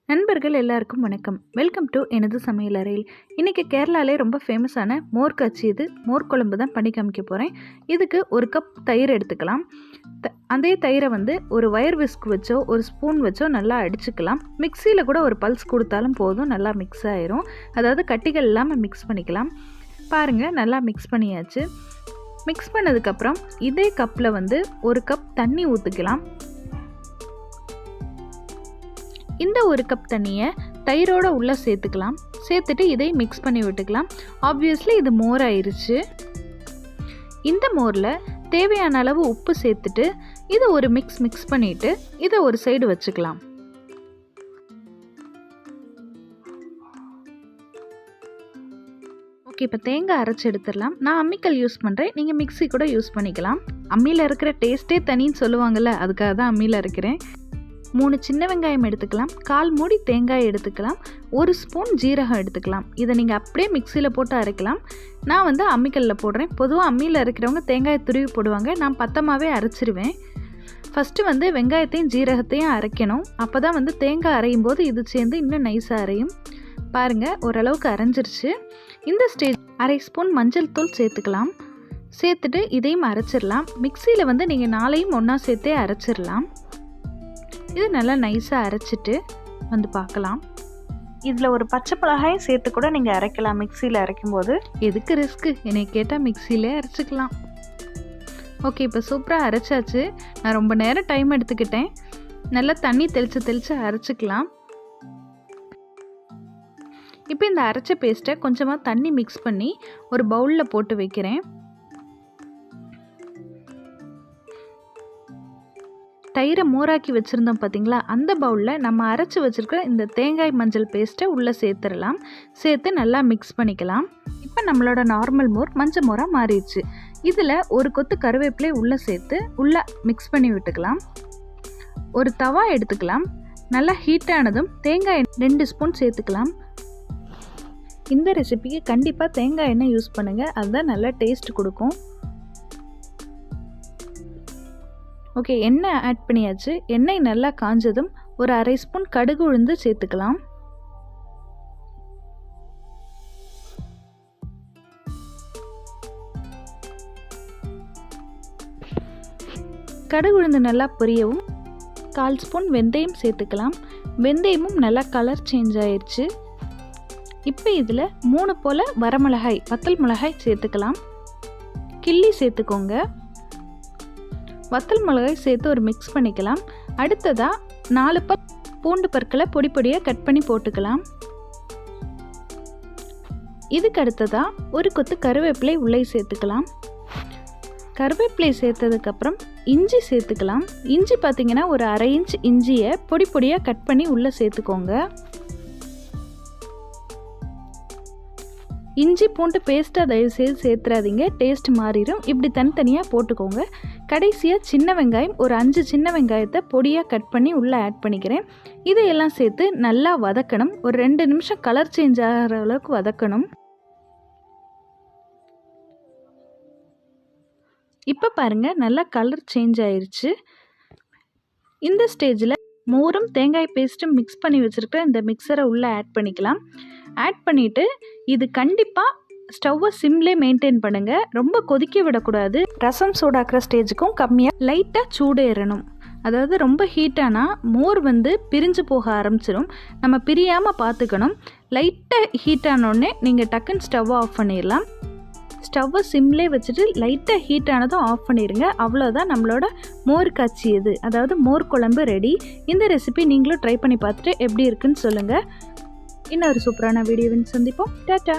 நண்பர்கள் எல்லாருக்கும் வணக்கம். வெல்கம் டு எனது சமையலறையில். இன்றைக்கி கேரளாலே ரொம்ப ஃபேமஸான மோர் காய்ச்சியது மோர் குழம்பு தான் பண்ணி காமிக்க போகிறேன். இதுக்கு ஒரு கப் தயிர் எடுத்துக்கலாம். அதே தயிரை ஒரு வயர் விஸ்க் வச்சோ ஒரு ஸ்பூன் வச்சோ நல்லா அடிச்சுக்கலாம். மிக்சியில் கூட ஒரு பல்ஸ் கொடுத்தாலும் போதும், நல்லா மிக்ஸ் ஆயிரும். அதாவது கட்டிகள் இல்லாமல் மிக்ஸ் பண்ணிக்கலாம். பாருங்கள், நல்லா மிக்ஸ் பண்ணியாச்சு. மிக்ஸ் பண்ணதுக்கப்புறம் இதே கப்பில் ஒரு கப் தண்ணி ஊற்றிக்கலாம். இந்த ஒரு கப் தண்ணியை தயிரோடு உள்ளே சேர்த்துக்கலாம். சேர்த்துட்டு இதை மிக்ஸ் பண்ணி விட்டுக்கலாம். ஆப்வியஸ்லி இது மோர் ஆயிடுச்சு. இந்த மோரில் தேவையான அளவு உப்பு சேர்த்துட்டு இதை ஒரு மிக்ஸ் பண்ணிவிட்டு இதை ஒரு சைடு வச்சுக்கலாம். ஓகே, இப்போ தேங்காய் அரைச்சி எடுத்துடலாம். நான் அம்மிக்கல் யூஸ் பண்ணுறேன், நீங்கள் மிக்ஸி கூட யூஸ் பண்ணிக்கலாம். அம்மியில் இருக்கிற டேஸ்ட்டே தனின்னு சொல்லுவாங்கள்ல, அதுக்காக தான் அம்மியில் அரைக்கிறேன். 3 சின்ன வெங்காயம் எடுத்துக்கலாம். 1/4 மூடி தேங்காய் எடுத்துக்கலாம். 1 ஸ்பூன் ஜீரகம் எடுத்துக்கலாம். இதை நீங்கள் அப்படியே மிக்சியில் போட்டு அரைக்கலாம். நான் அம்மிக்கல்லில் போடுறேன். பொதுவாக அம்மியில் அரைக்கிறவங்க தேங்காய் துருவி போடுவாங்க. நான் பத்தமாகவே அரைச்சிருவேன். ஃபஸ்ட்டு வெங்காயத்தையும் ஜீரகத்தையும் அரைக்கணும். அப்போ தான் தேங்காய் அரையும் போது இது சேர்ந்து இன்னும் நைஸாக அரையும். பாருங்கள், ஓரளவுக்கு அரைஞ்சிருச்சு. இந்த ஸ்டேஜ் 1/2 ஸ்பூன் மஞ்சள் தூள் சேர்த்துக்கலாம். சேர்த்துட்டு இதையும் அரைச்சிடலாம். மிக்சியில் நீங்கள் 4ஐயும் ஒன்றா சேர்த்தே அரைச்சிடலாம். இது நல்லா நைஸாக அரைச்சிட்டு பார்க்கலாம். இதில் ஒரு பச்சை மிளகாயும் சேர்த்து கூட நீங்கள் அரைக்கலாம். மிக்சியில் அரைக்கும்போது எதுக்கு ரிஸ்க்கு, என்னை கேட்டால் மிக்சியிலே அரைச்சிக்கலாம். ஓகே, இப்போ சூப்பராக அரைச்சாச்சு. நான் ரொம்ப நேரம் டைம் எடுத்துக்கிட்டேன். நல்லா தண்ணி தெளித்து அரைச்சிக்கலாம். இப்போ இந்த அரைச்ச பேஸ்ட்டை கொஞ்சமாக தண்ணி மிக்ஸ் பண்ணி ஒரு பவுலில் போட்டு வைக்கிறேன். தயிரை மோராக்கி வச்சுருந்தோம் பார்த்தீங்களா, அந்த பவுலில் நம்ம அரைச்சி வச்சுருக்க இந்த தேங்காய் மஞ்சள் பேஸ்ட்டை உள்ளே சேர்த்துடலாம். சேர்த்து நல்லா மிக்ஸ் பண்ணிக்கலாம். இப்போ நம்மளோட நார்மல் மோர் மஞ்சள் மோராக மாறிடுச்சு. இதில் ஒரு கொத்து கருவேப்பிலை உள்ளே சேர்த்து உள்ளே மிக்ஸ் பண்ணி விட்டுக்கலாம். ஒரு தவா எடுத்துக்கலாம். நல்லா ஹீட்டானதும் தேங்காய் 2 ஸ்பூன் சேர்த்துக்கலாம். இந்த ரெசிபிக்கு கண்டிப்பாக தேங்காய் எண்ணெய் யூஸ் பண்ணுங்கள், அதுதான் நல்லா டேஸ்ட் கொடுக்கும். ஓகே, எண்ணெய் ஆட் பண்ணியாச்சு. எண்ணெய் நல்லா காஞ்சதும் ஒரு 1/2 ஸ்பூன் கடுகு உளுந்து சேர்த்துக்கலாம். கடுகு உளுந்து நல்லா பொரியவும் 1/4 ஸ்பூன் வெந்தயம் சேர்த்துக்கலாம். வெந்தயமும் நல்லா கலர் சேஞ்ச் ஆயிடுச்சு. இப்போ இதில் 3 போல் வரமிளகாய், வத்தல் மிளகாய் சேர்த்துக்கலாம். கிள்ளி சேர்த்துக்கோங்க. வத்தல் மிளகாய் சேர்த்து ஒரு மிக்ஸ் பண்ணிக்கலாம். அடுத்ததாக 4 பூண்டு பற்களை பொடி பொடியாக கட் பண்ணி போட்டுக்கலாம். இதுக்கு அடுத்ததாக ஒரு கொத்து கருவேப்பிலை உள்ளே சேர்த்துக்கலாம். கருவேப்பிலை சேர்த்ததுக்கப்புறம் இஞ்சி சேர்த்துக்கலாம். இஞ்சி பார்த்திங்கன்னா ஒரு 1/2 இன்ச் இஞ்சியை பொடி பொடியாக கட் பண்ணி உள்ளே சேர்த்துக்கோங்க. இஞ்சி பூண்டு பேஸ்ட்டாக தயவுசெய்து சேர்த்துறாதீங்க, டேஸ்ட் மாறிடும். இப்படி தனித்தனியாக போட்டுக்கோங்க. கடைசியாக சின்ன வெங்காயம் ஒரு 5 சின்ன வெங்காயத்தை பொடியாக கட் பண்ணி உள்ளே ஆட் பண்ணிக்கிறேன். இதையெல்லாம் சேர்த்து நல்லா வதக்கணும். ஒரு 2 நிமிஷம் கலர் சேஞ்ச் ஆகிற அளவுக்கு வதக்கணும். இப்போ பாருங்கள், நல்லா கலர் சேஞ்ச் ஆயிடுச்சு. இந்த ஸ்டேஜில் மோரும் தேங்காய் பேஸ்ட்டும் மிக்ஸ் பண்ணி வச்சுருக்கிற இந்த மிக்சரை உள்ளே ஆட் பண்ணிக்கலாம். ஆட் பண்ணிவிட்டு இது கண்டிப்பாக ஸ்டவ்வை சிம்லே மெயின்டைன் பண்ணுங்கள். ரொம்ப கொதிக்க விடக்கூடாது. ரசம் சூடாக்குற ஸ்டேஜுக்கும் கம்மியாக லைட்டாக சூடு ஏறணும். அதாவது ரொம்ப ஹீட்டானா மோர் பிரிஞ்சு போக ஆரம்பிச்சிடும். நம்ம பிரியாமல் பார்த்துக்கணும். லைட்டாக ஹீட்டானோடனே நீங்கள் டக்குன்னு ஸ்டவ்வை ஆஃப் பண்ணிடலாம். ஸ்டவ்வை சிம்லே வச்சுட்டு லைட்டாக ஹீட் ஆனதும் ஆஃப் பண்ணிடுங்க. அவ்வளோதான், நம்மளோட மோர் காய்ச்சியது அதாவது மோர் குழம்பு ரெடி. இந்த ரெசிபி நீங்களும் ட்ரை பண்ணி பார்த்துட்டு எப்படி இருக்குன்னு சொல்லுங்கள். இன்னொரு சூப்பரான வீடியோவின் சந்திப்போம். டாட்டா.